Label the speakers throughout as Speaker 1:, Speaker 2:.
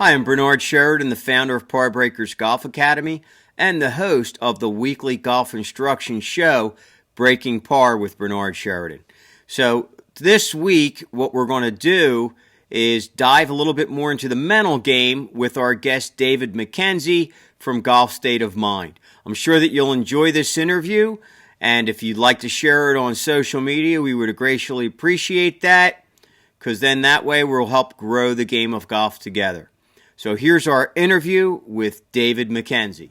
Speaker 1: Hi, I'm Bernard Sheridan, the founder of Par Breakers Golf Academy and the host of the weekly golf instruction show, Breaking Par with Bernard Sheridan. So this week, what we're going to do is dive a little bit more into the mental game with our guest, David MacKenzie from Golf State of Mind. I'm sure that you'll enjoy this interview, and if you'd like to share it on social media, we would graciously appreciate that, because then that way we'll help grow the game of golf together. So here's our interview with David MacKenzie.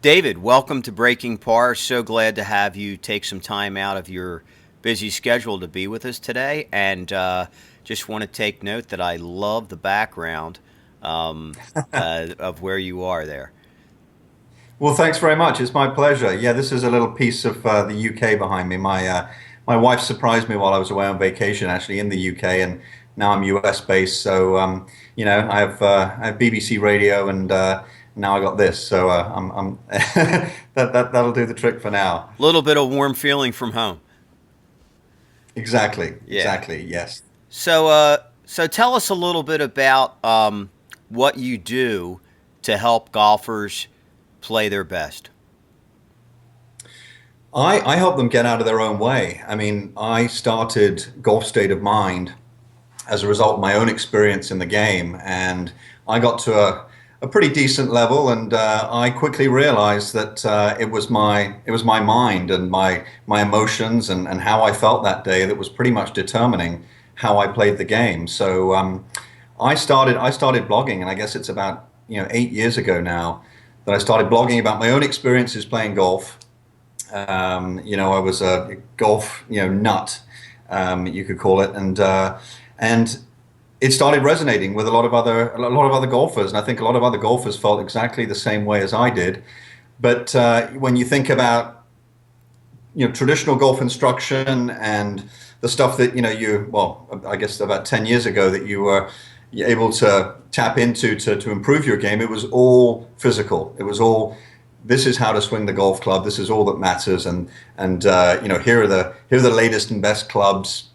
Speaker 1: David, welcome to Breaking Par. So glad to have you take some time out of your busy schedule to be with us today. And just want to take note that I love the background of where you are there.
Speaker 2: Well, thanks very much. It's my pleasure. Yeah, this is a little piece of the UK behind me. My wife surprised me while I was away on vacation, actually in the UK, and now I'm US based. So I have BBC Radio, and now I got this. So I'm that'll do the trick for now.
Speaker 1: A little bit of warm feeling from home.
Speaker 2: Exactly.
Speaker 1: Yeah.
Speaker 2: Exactly. Yes.
Speaker 1: So tell us a little bit about what you do to help golfers play their best.
Speaker 2: I help them get out of their own way. I mean, I started Golf State of Mind as a result of my own experience in the game, and I got to a pretty decent level, and I quickly realized that it was my mind and my emotions and how I felt that day that was pretty much determining how I played the game. So I started blogging, and I guess it's about 8 years ago now that I started blogging about my own experiences playing golf. I was a golf nut, you could call it, and it started resonating with a lot of other golfers, and I think a lot of other golfers felt exactly the same way as I did. But when you think about traditional golf instruction and the stuff that I guess about 10 years ago that you were able to tap into to improve your game, it was all physical. It was all, this is how to swing the golf club. This is all that matters, and here are the latest and best clubs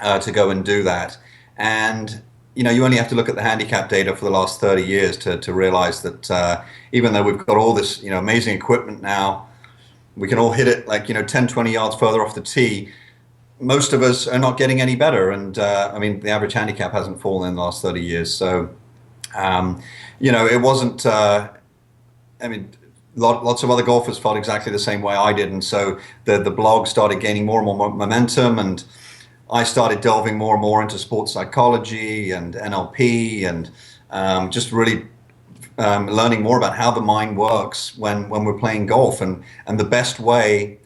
Speaker 2: to go and do that. And you only have to look at the handicap data for the last 30 years to realize that even though we've got all this amazing equipment now, we can all hit it like 10, 20 yards further off the tee. Most of us are not getting any better, and the average handicap hasn't fallen in the last 30 years. So it wasn't. Lots of other golfers felt exactly the same way I did, and so the blog started gaining more and more momentum, and I started delving more and more into sports psychology and NLP, and just really learning more about how the mind works when we're playing golf, and the best way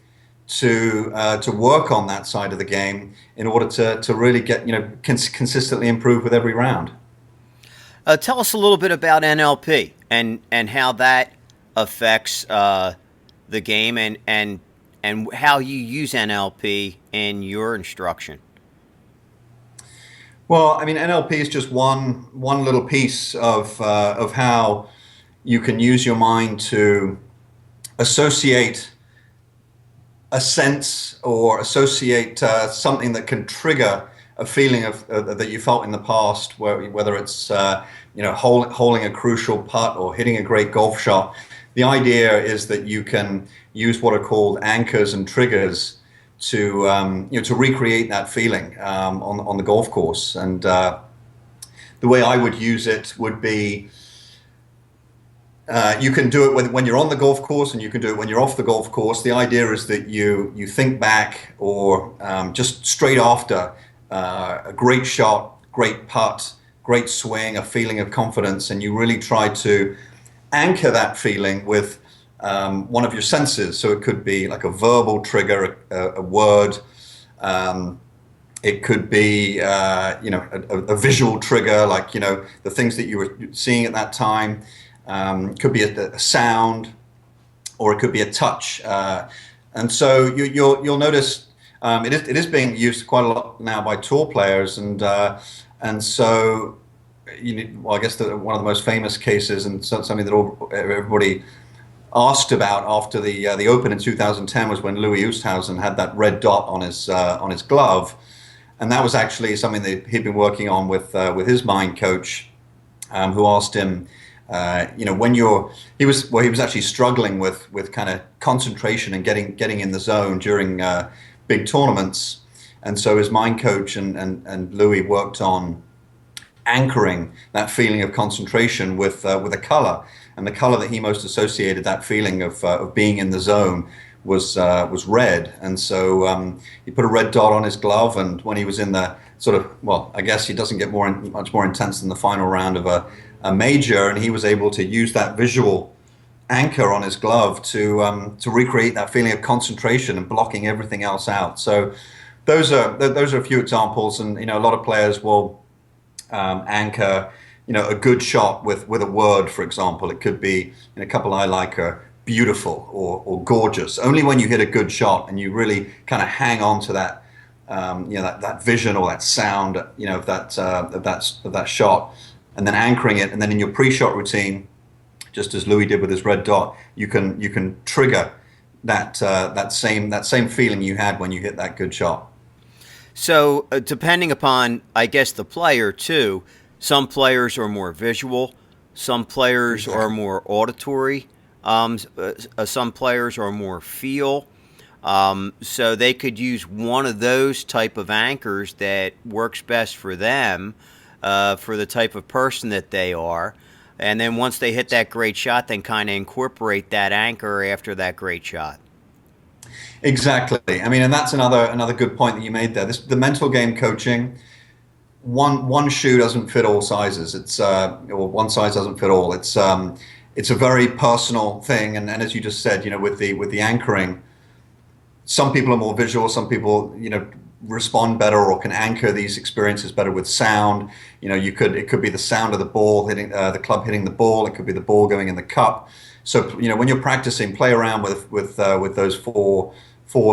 Speaker 2: to work on that side of the game in order to really get consistently improve with every round.
Speaker 1: Tell us a little bit about NLP and how that affects the game, and how you use NLP in your instruction.
Speaker 2: Well, NLP is just one little piece of how you can use your mind to associate a sense or associate something that can trigger a feeling of that you felt in the past, whether it's holding a crucial putt or hitting a great golf shot. The idea is that you can use what are called anchors and triggers to recreate that feeling on the golf course. And the way I would use it would be you can do it when you're on the golf course, and you can do it when you're off the golf course. The idea is that you think back, or just straight after a great shot, great putt, great swing, a feeling of confidence, and you really try to anchor that feeling with one of your senses. So it could be like a verbal trigger, a word. It could be a visual trigger, like the things that you were seeing at that time. Could be a sound, or it could be a touch. And so you'll notice it is being used quite a lot now by tour players, and so. I guess one of the most famous cases, and something that everybody asked about after the Open in 2010, was when Louis Oosthuizen had that red dot on his glove, and that was actually something that he'd been working on with his mind coach who asked him, when he was actually struggling with kind of concentration and getting in the zone during big tournaments, and so his mind coach and Louis worked on anchoring that feeling of concentration with a color, and the color that he most associated that feeling of being in the zone was red, and so he put a red dot on his glove, and when he was in the sort of, well, I guess he doesn't get much more intense than the final round of a major, and he was able to use that visual anchor on his glove to recreate that feeling of concentration and blocking everything else out. So those are a few examples, and a lot of players will anchor a good shot with a word, for example. It could be, a couple I like are beautiful or gorgeous. Only when you hit a good shot and you really kind of hang on to that that vision or that sound of that shot, and then anchoring it, and then in your pre-shot routine, just as Louis did with his red dot, you can trigger that same feeling you had when you hit that good shot.
Speaker 1: So depending upon, I guess, the player too, some players are more visual, some players are more auditory, some players are more feel. So they could use one of those type of anchors that works best for them, for the type of person that they are. And then once they hit that great shot, then kind of incorporate that anchor after that great shot.
Speaker 2: Exactly. I mean, and that's another good point that you made there. The mental game coaching, one shoe doesn't fit all sizes. It's or one size doesn't fit all. It's a very personal thing. And as you just said, with the anchoring, some people are more visual. Some people, respond better or can anchor these experiences better with sound. It could be the sound of the ball hitting the club hitting the ball. It could be the ball going in the cup. So when you're practicing, play around with those four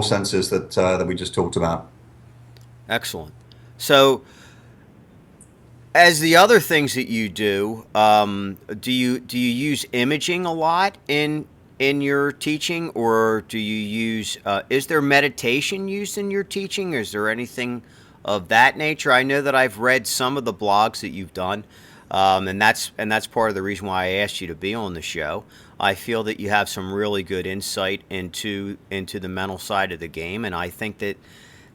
Speaker 2: senses that we just talked about.
Speaker 1: Excellent. So, as the other things that you do, do you use imaging a lot in your teaching, or do you use? Is there meditation used in your teaching? Is there anything of that nature? I know that I've read some of the blogs that you've done, and that's part of the reason why I asked you to be on the show. I feel that you have some really good insight into the mental side of the game, and I think that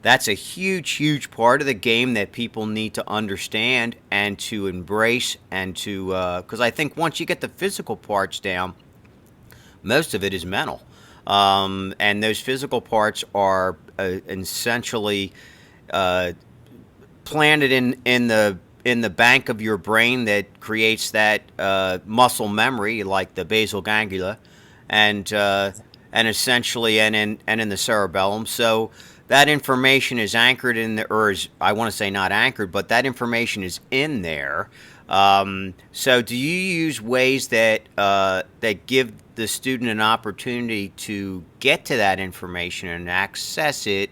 Speaker 1: that's a huge part of the game that people need to understand and to embrace, and to because I think once you get the physical parts down, most of it is mental, and those physical parts are essentially planted in the bank of your brain that creates that muscle memory, like the basal ganglia, and essentially and in the cerebellum. So that information is anchored in the, or is, I want to say not anchored, but that information is in there. So do you use ways that that give the student an opportunity to get to that information and access it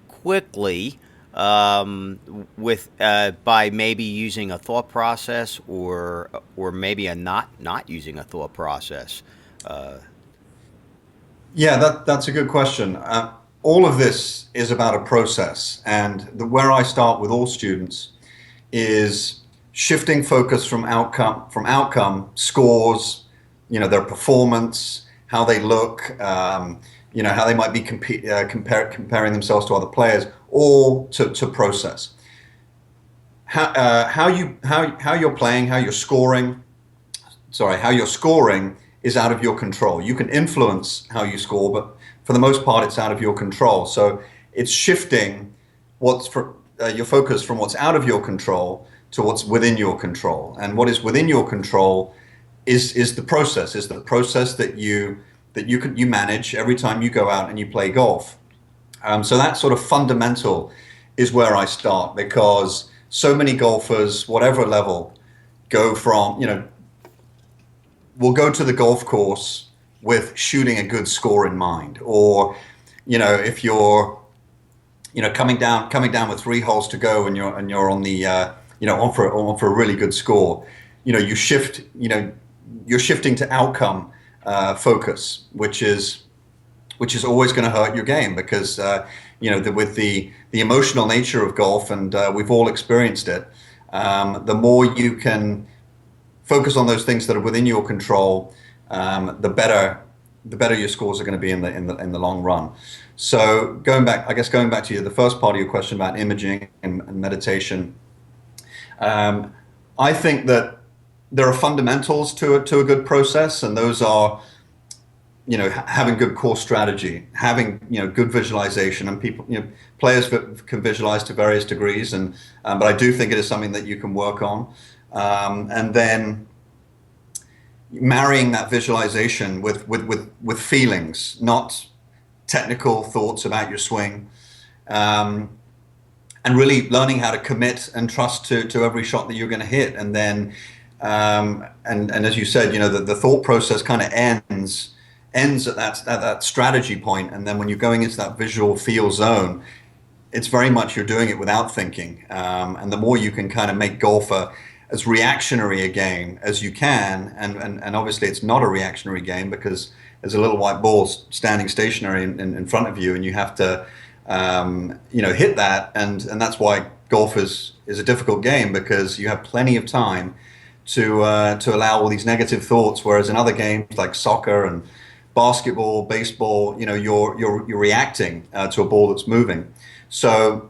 Speaker 1: quickly, with by maybe using a thought process, or maybe a not using a thought process?
Speaker 2: Yeah, that's a good question. All of this is about a process, and where I start with all students is shifting focus from outcome scores, their performance, how they look, how they might be comparing themselves to other players, all to process. How you're playing, how you're scoring is out of your control. You can influence how you score, but for the most part, it's out of your control. So it's shifting your focus from what's out of your control to what's within your control. And what is within your control is the process that you manage every time you go out and you play golf. So that sort of fundamental is where I start, because so many golfers, whatever level, will go to the golf course with shooting a good score in mind. Or, if you're, coming down with 3 holes to go and you're on the, on for a really good score, you're shifting to outcome focus, which is always going to hurt your game, because with the emotional nature of golf, and we've all experienced it. The more you can focus on those things that are within your control, the better your scores are going to be in the long run. So going back to the first part of your question about imaging and meditation, I think that there are fundamentals to a good process, and those are, having good core strategy, having, good visualization, and players can visualize to various degrees, and but I do think it is something that you can work on, and then marrying that visualization with feelings, not technical thoughts about your swing, and really learning how to commit and trust to every shot that you're going to hit, and then and as you said, the thought process kind of ends at that strategy point, and then when you're going into that visual feel zone, it's very much you're doing it without thinking, and the more you can kind of make golf as reactionary a game as you can, and obviously it's not a reactionary game because there's a little white ball standing stationary in front of you, and you have to hit that, and that's why golf is a difficult game, because you have plenty of time to allow all these negative thoughts, whereas in other games like soccer and basketball, baseball, you're reacting to a ball that's moving. So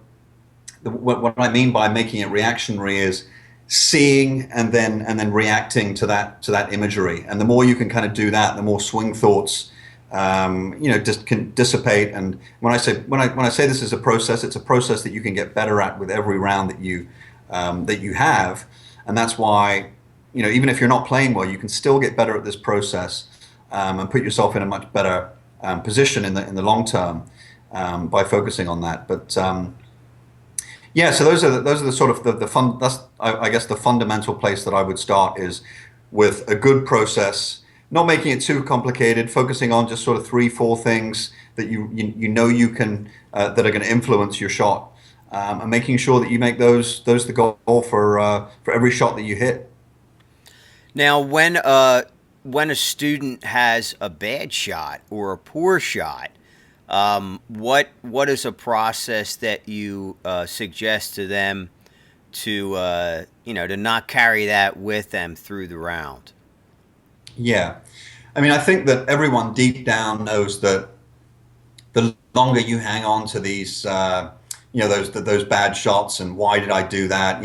Speaker 2: what I mean by making it reactionary is seeing and then reacting to that imagery, and the more you can kind of do that, the more swing thoughts just can dissipate. And when I say this is a process, it's a process that you can get better at with every round that you have, and that's why even if you're not playing well, you can still get better at this process, and put yourself in a much better position in the long term by focusing on that. But yeah, so those are the sort of the fun. That's I guess the fundamental place that I would start is with a good process, not making it too complicated, focusing on just sort of 3-4 things that you can that are going to influence your shot, and making sure that you make those the goal for every shot that you hit.
Speaker 1: Now, when a student has a bad shot or a poor shot, what is a process that you suggest to them to not carry that with them through the round?
Speaker 2: Yeah, I mean, I think that everyone deep down knows that the longer you hang on to these, those bad shots, and why did I do that?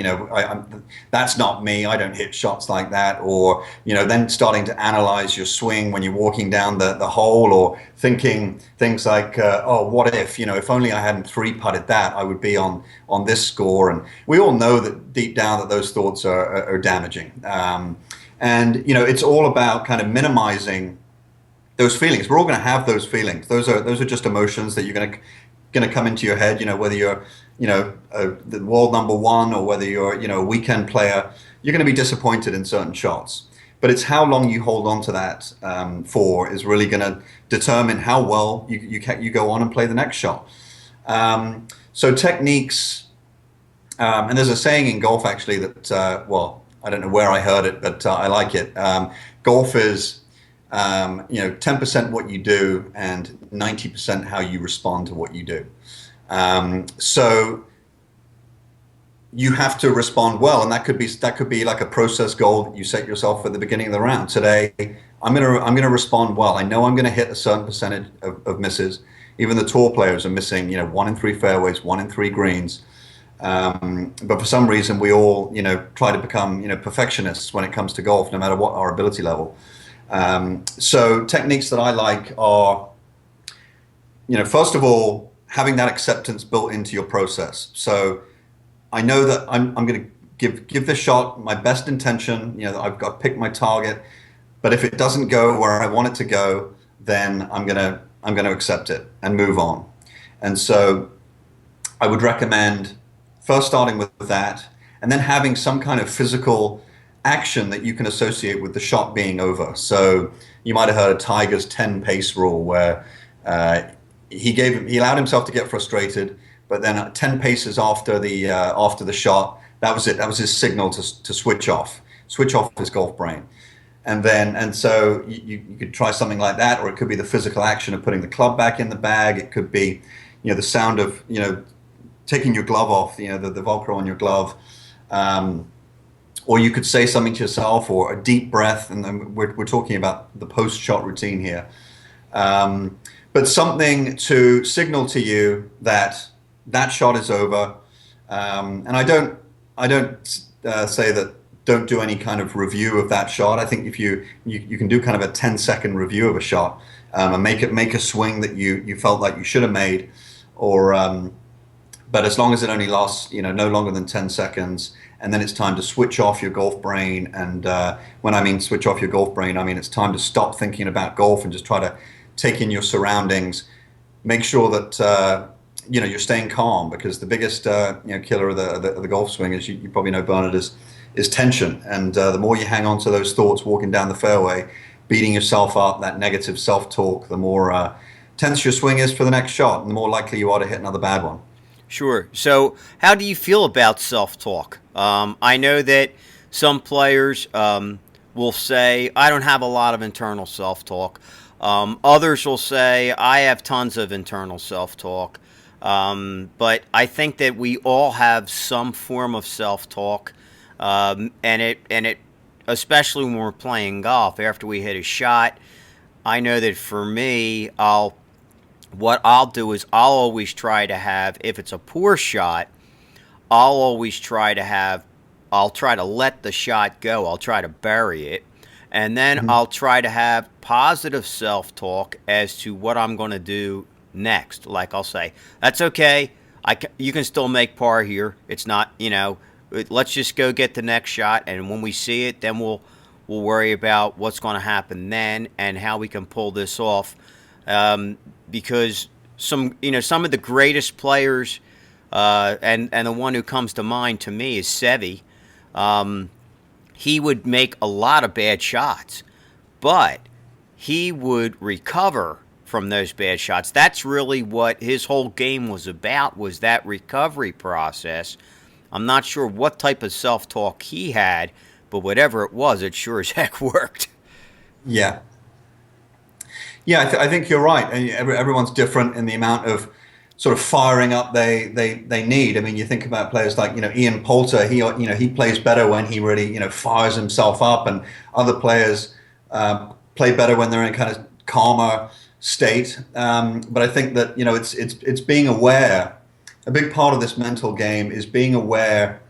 Speaker 2: That's not me. I don't hit shots like that. Or then starting to analyze your swing when you're walking down the hole, or thinking things like, oh, what if only I hadn't 3-putted that, I would be on this score. And we all know that deep down that those thoughts are damaging. And it's all about kind of minimizing those feelings. We're all going to have those feelings. Those are just emotions that you're going to come into your head. Whether you're the world number one, or whether you're a weekend player, you're going to be disappointed in certain shots. But it's how long you hold on to that for is really going to determine how well you go on and play the next shot. So techniques, and there's a saying in golf actually that I don't know where I heard it, but I like it. Golf is 10% what you do and 90% how you respond to what you do. So you have to respond well, and that could be like a process goal that you set yourself at the beginning of the round. Today, I'm gonna respond well. I know I'm gonna hit a certain percentage of misses. Even the tour players are missing 1 in 3 fairways, 1 in 3 greens. But for some reason, we all try to become perfectionists when it comes to golf, no matter what our ability level. So techniques that I like are, first of all, having that acceptance built into your process. So I know that I'm going to give this shot my best intention. I've got to pick my target, but if it doesn't go where I want it to go, then I'm going to accept it and move on. And so I would recommend first starting with that, and then having some kind of physical action that you can associate with the shot being over. So you might have heard of Tiger's 10 pace rule, where he allowed himself to get frustrated, but then 10 paces after the shot, that was it. That was his signal to switch off his golf brain. And so you could try something like that, or it could be the physical action of putting the club back in the bag. It could be the sound of taking your glove off, the Velcro on your glove. or you could say something to yourself, or a deep breath, and then we're talking about the post-shot routine here. But something to signal to you that that shot is over. And I don't say that don't do any kind of review of that shot. I think if you can do kind of a 10-second review of a shot, and make a swing that you felt like you should have made, or but as long as it only lasts, no longer than 10 seconds, and then it's time to switch off your golf brain. And when I mean switch off your golf brain, I mean it's time to stop thinking about golf and just try to take in your surroundings. Make sure that you're staying calm, because the biggest killer of the golf swing, as you probably know, Bernard, is tension. And the more you hang on to those thoughts walking down the fairway, beating yourself up, that negative self-talk, the more tense your swing is for the next shot, and the more likely you are to hit another bad one.
Speaker 1: Sure. So how do you feel about self-talk? I know that some players will say, I don't have a lot of internal self-talk. Others will say, I have tons of internal self-talk. But I think that we all have some form of self-talk, and it especially when we're playing golf. After we hit a shot, I know that for me, what I'll do is I'll always try to have, if it's a poor shot, I'll try to let the shot go. I'll try to bury it. And then I'll try to have positive self-talk as to what I'm going to do next. Like I'll say, that's okay. You can still make par here. It's not, let's just go get the next shot. And when we see it, then we'll worry about what's going to happen then and how we can pull this off. Because some of the greatest players, and the one who comes to mind to me is Seve. He would make a lot of bad shots, but he would recover from those bad shots. That's really what his whole game was about, was that recovery process. I'm not sure what type of self-talk he had, but whatever it was, it sure as heck worked.
Speaker 2: Yeah. Yeah, I think you're right. And everyone's different in the amount of sort of firing up they need. I mean, you think about players like Ian Poulter. He plays better when he really fires himself up, and other players play better when they're in a kind of calmer state. But I think that it's being aware. A big part of this mental game is being aware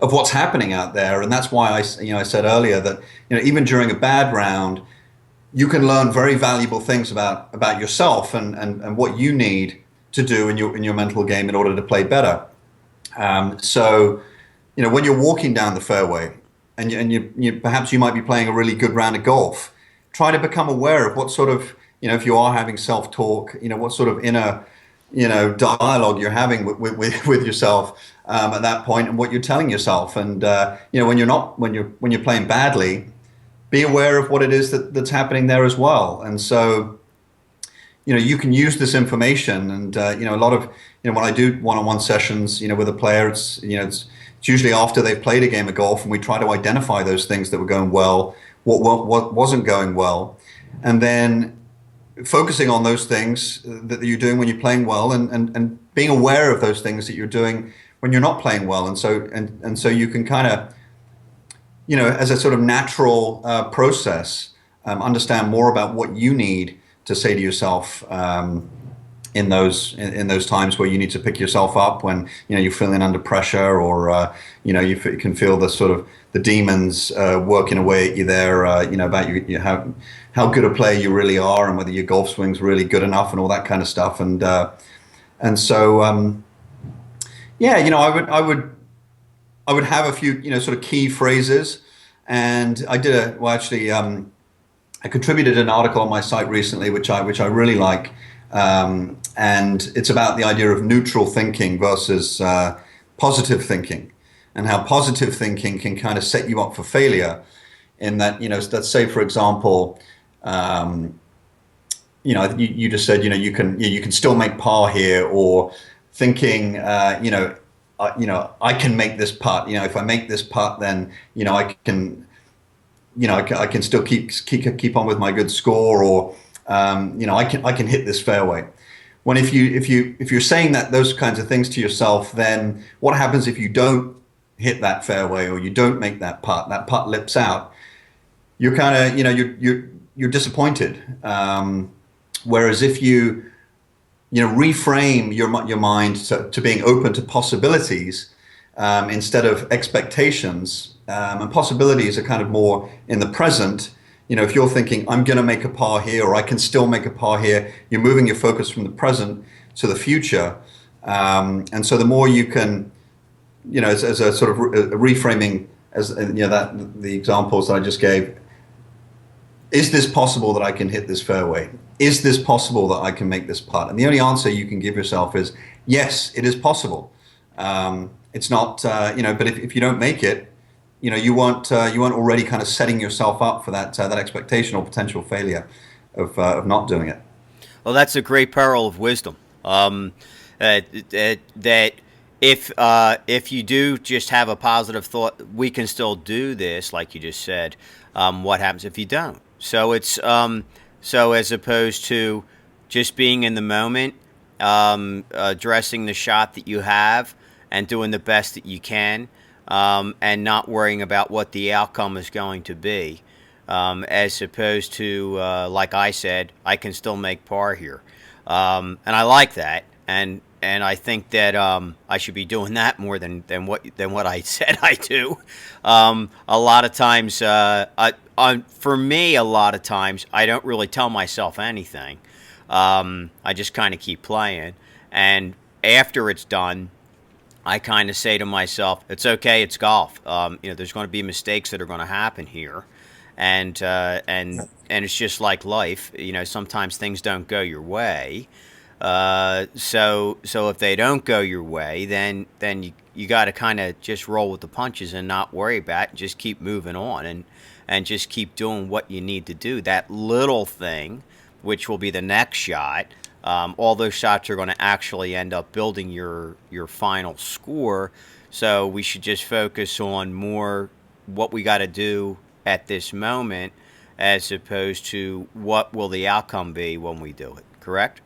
Speaker 2: of what's happening out there, and that's why I said earlier that even during a bad round, you can learn very valuable things about yourself and what you need to do in your mental game in order to play better. So when you're walking down the fairway and you perhaps you might be playing a really good round of golf, try to become aware of what sort of if you are having self-talk, what sort of inner dialogue you're having with yourself at that point, and what you're telling yourself. And when you're playing badly, be aware of what it is that's happening there as well. And so you can use this information, and a lot of when I do one-on-one sessions with a player, it's usually after they've played a game of golf, and we try to identify those things that were going well, what wasn't going well, and then focusing on those things that you're doing when you're playing well, and being aware of those things that you're doing when you're not playing well. And so you can kind of as a sort of natural process, understand more about what you need to say to yourself in those times where you need to pick yourself up, when you're feeling under pressure, or you can feel the sort of the demons working away at you there, about how good a player you really are, and whether your golf swing's really good enough, and all that kind of stuff. And so I would have a few sort of key phrases, and I did I contributed an article on my site recently, which I really like, and it's about the idea of neutral thinking versus positive thinking, and how positive thinking can kind of set you up for failure. In that, let's say, for example, you just said you can still make par here, or thinking I can make this putt. If I make this putt, then I can still keep on with my good score, or I can hit this fairway. When if you're saying those kinds of things to yourself, then what happens if you don't hit that fairway or you don't make that putt lips out, you're kind of, you're disappointed. Whereas if you reframe your mind to being open to possibilities instead of expectations, and possibilities are kind of more in the present. If you're thinking, I'm going to make a par here, or I can still make a par here, you're moving your focus from the present to the future. And so the more you can, as a sort of reframing, as that the examples that I just gave, is this possible that I can hit this fairway? Is this possible that I can make this putt? And the only answer you can give yourself is, yes, it is possible. It's not, but if you don't make it, you weren't already kind of setting yourself up for that expectation or potential failure of not doing it.
Speaker 1: Well, that's a great pearl of wisdom. That if you do just have a positive thought, we can still do this, like you just said. What happens if you don't? So it's so as opposed to just being in the moment, addressing the shot that you have and doing the best that you can, and not worrying about what the outcome is going to be, as opposed to like I said, I can still make par here, and I like that, and I think that I should be doing that more than what I said I do. A lot of times, for me, a lot of times I don't really tell myself anything. I just kind of keep playing, and after it's done, I kind of say to myself, "It's okay. It's golf. There's going to be mistakes that are going to happen here, and it's just like life. Sometimes things don't go your way." So if they don't go your way, then you got to kind of just roll with the punches and not worry about it. Just keep moving on and just keep doing what you need to do. That little thing, which will be the next shot, all those shots are going to actually end up building your final score. So we should just focus on more what we got to do at this moment, as opposed to what will the outcome be when we do it. Correct?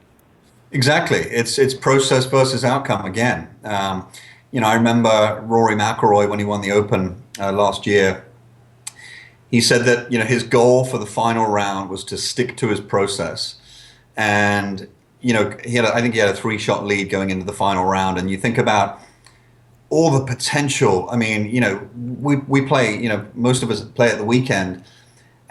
Speaker 2: Exactly. It's process versus outcome again. I remember Rory McIlroy when he won the Open last year. He said that his goal for the final round was to stick to his process, and I think he had a 3-shot lead going into the final round. And you think about all the potential. I mean, we play. Most of us play at the weekend.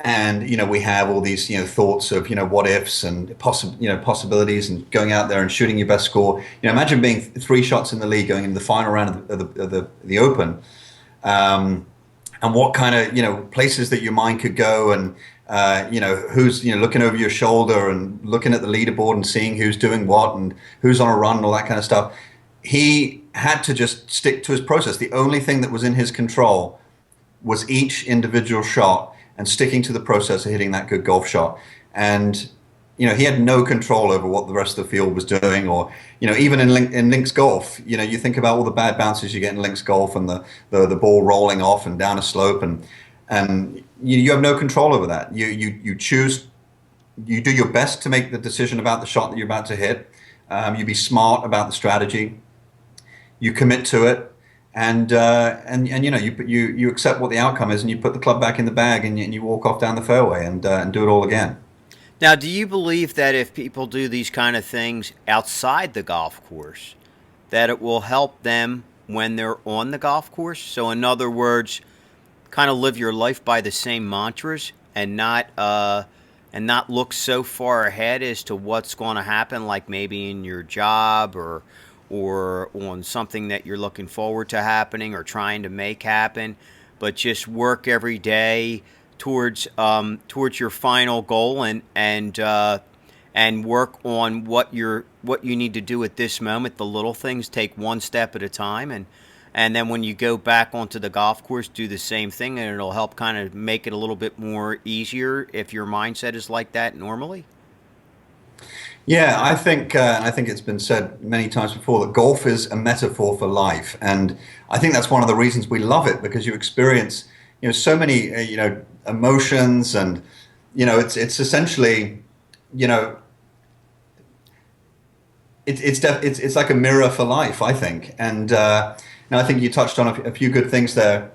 Speaker 2: And we have all these thoughts of what ifs and possibilities and going out there and shooting your best score. Imagine being 3 shots in the lead going into the final round of the Open, and what kind of places that your mind could go, and who's looking over your shoulder and looking at the leaderboard and seeing who's doing what and who's on a run and all that kind of stuff. He had to just stick to his process. The only thing that was in his control was each individual shot and sticking to the process of hitting that good golf shot. And he had no control over what the rest of the field was doing, or even in links golf, you think about all the bad bounces you get in links golf and the ball rolling off and down a slope, and you have no control over that. You choose, you do your best to make the decision about the shot that you're about to hit. You be smart about the strategy. You commit to it. And you accept what the outcome is, and you put the club back in the bag, and you walk off down the fairway and do it all again.
Speaker 1: Now, do you believe that if people do these kind of things outside the golf course, that it will help them when they're on the golf course? So, in other words, kind of live your life by the same mantras and not look so far ahead as to what's going to happen, like maybe in your job or on something that you're looking forward to happening or trying to make happen, but just work every day towards your final goal and work on what you need to do at this moment. The little things, take one step at a time, and then when you go back onto the golf course, do the same thing, and it'll help kind of make it a little bit more easier if your mindset is like that normally.
Speaker 2: Yeah, I think it's been said many times before that golf is a metaphor for life, and I think that's one of the reasons we love it, because you experience so many emotions, and it's essentially it's like a mirror for life, I think, and know, I think you touched on a few good things there.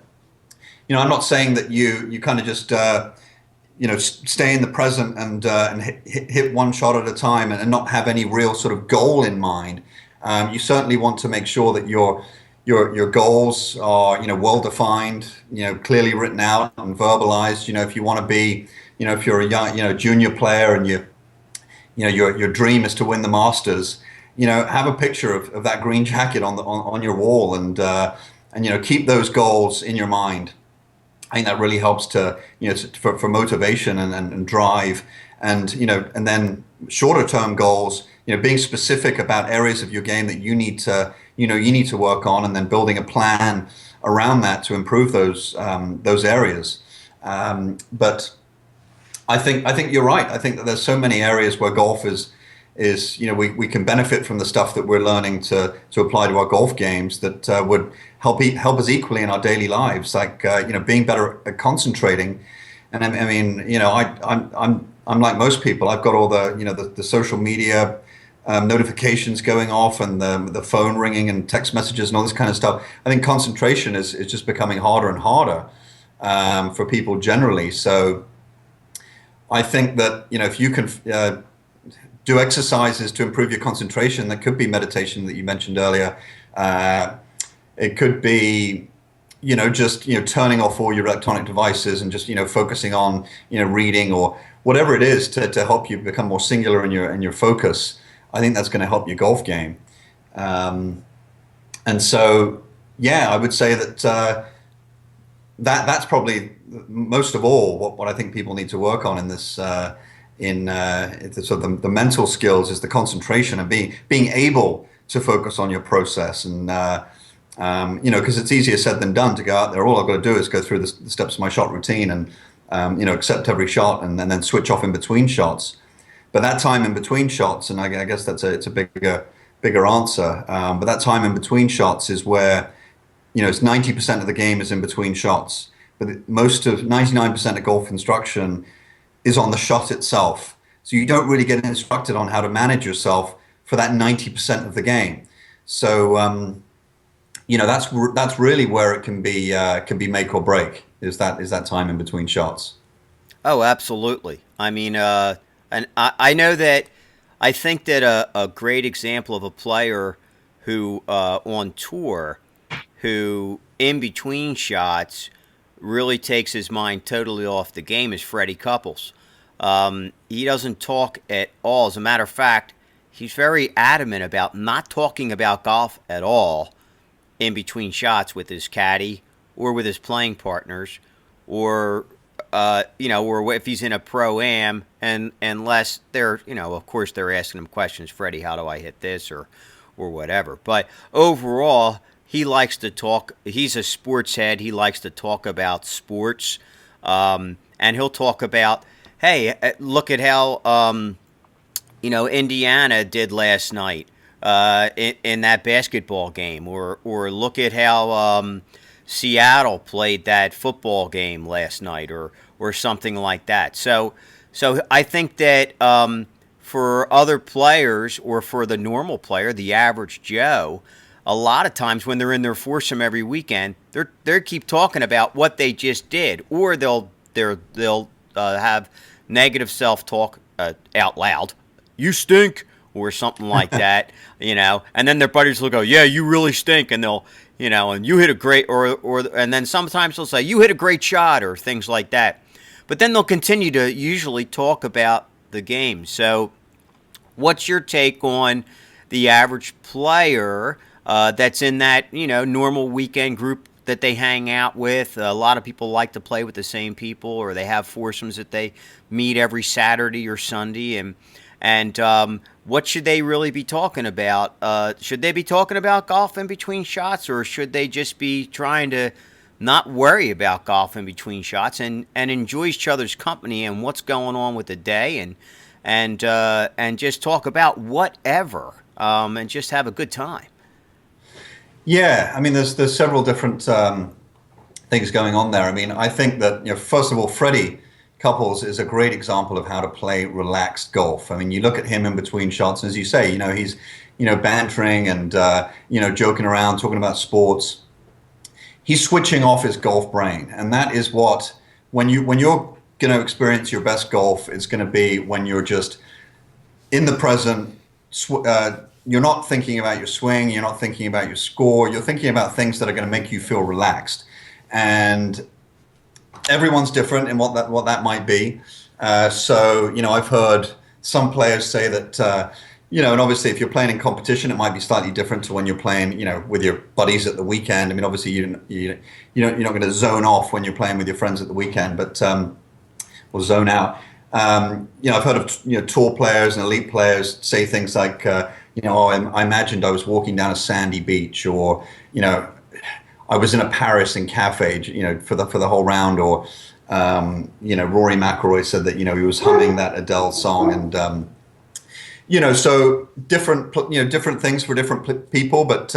Speaker 2: You know, I'm not saying that you kind of just stay in the present and hit one shot at a time and not have any real sort of goal in mind. You certainly want to make sure that your goals are well defined, clearly written out and verbalized. If you want to be, if you're a young junior player and your dream is to win the Masters, have a picture of that green jacket on your wall and keep those goals in your mind. I think that really helps for motivation and drive, and then shorter term goals, being specific about areas of your game that you need to work on, and then building a plan around that to improve those areas. But I think you're right. I think that there's so many areas where golf is we can benefit from the stuff that we're learning to apply to our golf games that would help us equally in our daily lives, like being better at concentrating. And I mean, I'm like most people. I've got all the social media notifications going off and the phone ringing and text messages and all this kind of stuff. I think concentration is just becoming harder and harder for people generally. So I think that if you can do exercises to improve your concentration, that could be meditation that you mentioned earlier. It could be just turning off all your electronic devices and just focusing on reading or whatever it is to help you become more singular in your focus. I think that's going to help your golf game. And so yeah, I would say that that's probably most of all what I think people need to work on in this so the mental skills is the concentration and being able to focus on your process, and because it's easier said than done to go out there. All I've got to do is go through the steps of my shot routine and accept every shot and then switch off in between shots. But that time in between shots, and I guess it's a bigger answer. But that time in between shots is where it's 90% of the game is in between shots. But most of 99% of golf instruction is on the shot itself. So you don't really get instructed on how to manage yourself for that 90% of the game. So that's really where it can be make or break. Is that time in between shots?
Speaker 1: Oh, absolutely. I mean, and I know that I think that a great example of a player who on tour who in between shots really takes his mind totally off the game is Freddie Couples. He doesn't talk at all. As a matter of fact, he's very adamant about not talking about golf at all in between shots with his caddy or with his playing partners, or or if he's in a pro-am, and unless they're, of course they're asking him questions, Freddie, how do I hit this, or whatever. But overall, he likes to talk. He's a sports head. He likes to talk about sports, and he'll talk about, hey, look at how Indiana did last night in that basketball game, or look at how Seattle played that football game last night, or something like that. So I think that for other players, or for the normal player, the average Joe, a lot of times when they're in their foursome every weekend, they keep talking about what they just did, or they'll have negative self-talk out loud. You stink, or something like that, and then their buddies will go, yeah, you really stink, and they'll, and you hit a great, and then sometimes they'll say, you hit a great shot, or things like that. But then they'll continue to usually talk about the game. So what's your take on the average player that's in that, normal weekend group that they hang out with? A lot of people like to play with the same people, or they have foursomes that they meet every Saturday or Sunday. And what should they really be talking about? Should they be talking about golf in between shots, or should they just be trying to not worry about golf in between shots and enjoy each other's company and what's going on with the day, and just talk about whatever, and just have a good time?
Speaker 2: Yeah, I mean, there's several different things going on there. I mean, I think that first of all, Freddie Couples is a great example of how to play relaxed golf. I mean, you look at him in between shots, and as you say, he's bantering and joking around, talking about sports. he's switching off his golf brain, and that is what when you're going to experience your best golf, it's going to be when you're just in the present. You're not thinking about your swing, you're not thinking about your score, you're thinking about things that are going to make you feel relaxed. And everyone's different in what that might be. So, I've heard some players say that, and obviously if you're playing in competition, it might be slightly different to when you're playing, with your buddies at the weekend. I mean, obviously you're not going to zone off when you're playing with your friends at the weekend, but or zone out. I've heard of tour players and elite players say things like, I imagined I was walking down a sandy beach, or I was in a Paris in cafe, for the whole round, or Rory McIlroy said that he was humming that Adele song, and so different things for different people, but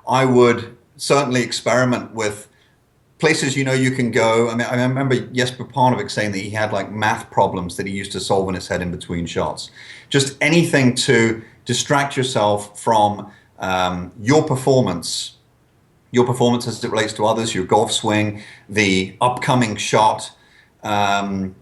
Speaker 2: I would certainly experiment with places you can go. I mean, I remember Jesper Parnevik saying that he had like math problems that he used to solve in his head in between shots. Just anything to distract yourself from your performance as it relates to others, your golf swing, the upcoming shot. And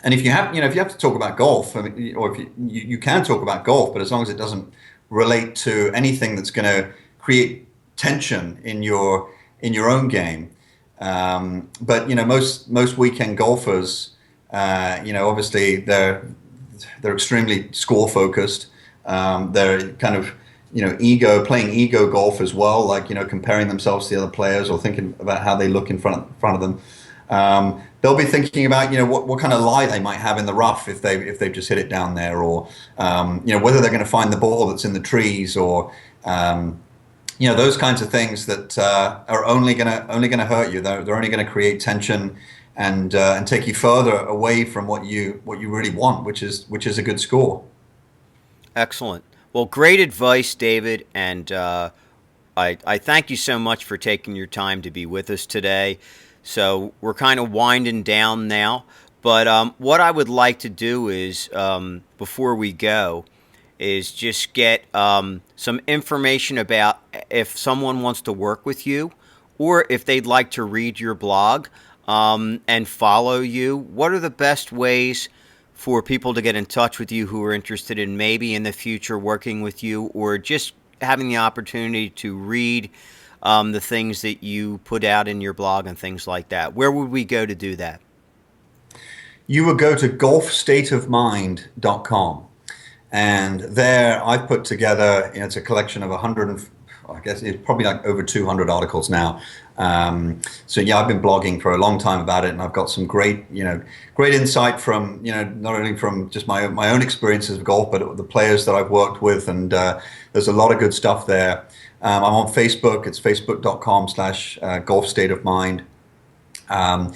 Speaker 2: if you have to talk about golf, I mean, or if you can talk about golf, but as long as it doesn't relate to anything that's going to create tension in your own game. But most weekend golfers, obviously they're extremely score focused. They're kind of playing ego golf as well, like comparing themselves to the other players or thinking about how they look in front of them. They'll be thinking about what kind of lie they might have in the rough if they've just hit it down there, or whether they're going to find the ball that's in the trees, or those kinds of things that are only gonna hurt you. They're only going to create tension and take you further away from what you really want, which is a good score.
Speaker 1: Excellent. Well, great advice, David, and I thank you so much for taking your time to be with us today. So we're kind of winding down now, but what I would like to do is, before we go, is just get some information about if someone wants to work with you, or if they'd like to read your blog and follow you. What are the best ways for people to get in touch with you who are interested in maybe in the future working with you, or just having the opportunity to read the things that you put out in your blog and things like that? Where would we go to do that?
Speaker 2: You would go to golfstateofmind.com. And there I've put together, it's a collection of 100, I guess it's probably like over 200 articles now. So yeah, I've been blogging for a long time about it, and I've got some great insight from, not only from just my own experiences of golf, but the players that I've worked with. And there's a lot of good stuff there. I'm on Facebook. It's facebook.com/golfstateofmind. I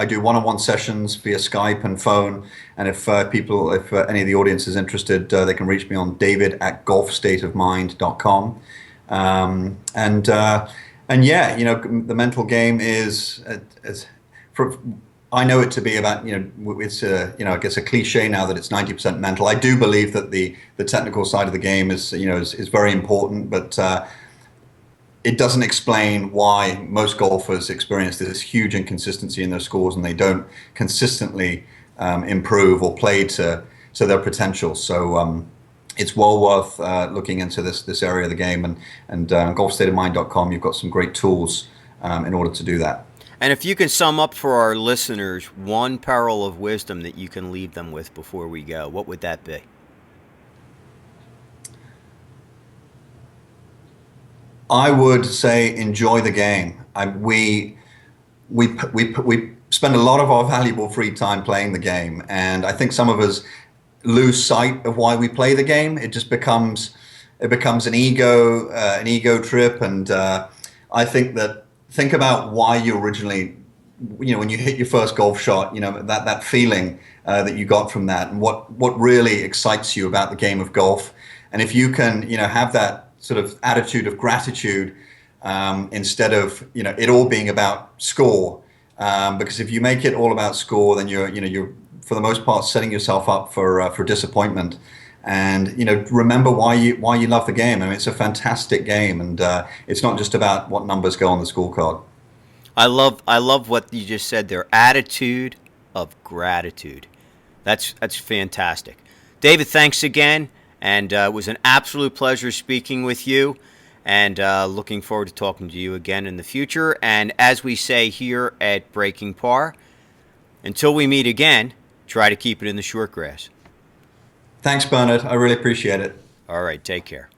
Speaker 2: do one-on-one sessions via Skype and phone. And if any of the audience is interested, they can reach me on david@golfstateofmind.com. The mental game is I know it to be about, it's I guess a cliche now that it's 90% mental. I do believe that the technical side of the game is very important, but it doesn't explain why most golfers experience this huge inconsistency in their scores, and they don't consistently improve or play to their potential. So it's well worth looking into this area of the game, and golfstateofmind.com, you've got some great tools in order to do that.
Speaker 1: And if you can sum up for our listeners one pearl of wisdom that you can leave them with before we go, what would that be?
Speaker 2: I would say enjoy the game. We spend a lot of our valuable free time playing the game, and I think some of us lose sight of why we play the game. It just becomes an ego trip, and I think about why you originally, when you hit your first golf shot, that feeling that you got from that, and what really excites you about the game of golf. And if you can, have that sort of attitude of gratitude instead of it all being about score, because if you make it all about score, then you're for the most part setting yourself up for disappointment. and remember why you love the game. I mean, it's a fantastic game, and it's not just about what numbers go on the scorecard.
Speaker 1: I love what you just said there. Attitude of gratitude. That's fantastic. David, thanks again, and it was an absolute pleasure speaking with you, and looking forward to talking to you again in the future. And as we say here at Breaking Par, until we meet again, try to keep it in the short grass.
Speaker 2: Thanks, Bernard. I really appreciate it.
Speaker 1: All right, take care.